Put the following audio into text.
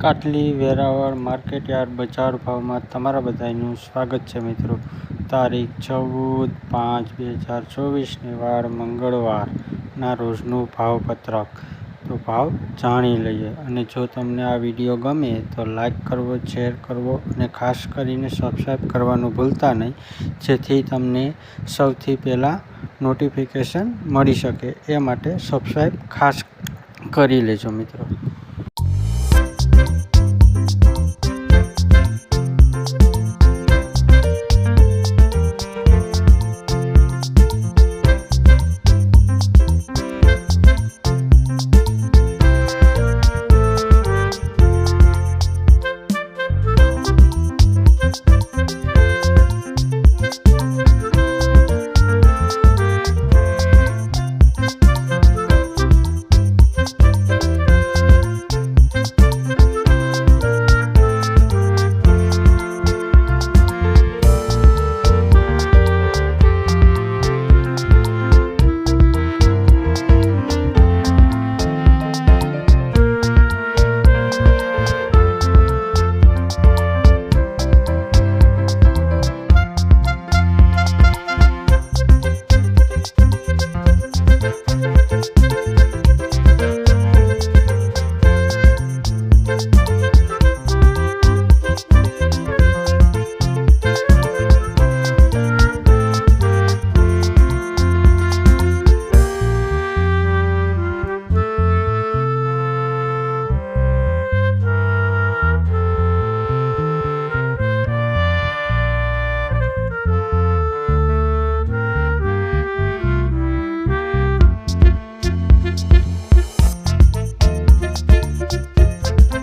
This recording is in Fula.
કાટલી વેરાવળ માર્કેટયાર્ડ બજાર ભાવમાં તમારા બધાનું સ્વાગત છે મિત્રો। તારીખ 14/5/2024 વાર મંગળવારના રોજનું ભાવપત્રક। તો ભાવ જાણી લઈએ। અને જો તમને આ વિડીયો ગમે તો લાઈક કરવો, શેર કરવો અને ખાસ કરીને સબસ્ક્રાઈબ કરવાનું ભૂલતા નહીં, જેથી તમને સૌથી પહેલાં નોટિફિકેશન મળી શકે। એ માટે સબસ્ક્રાઈબ ખાસ કરી લેજો મિત્રો।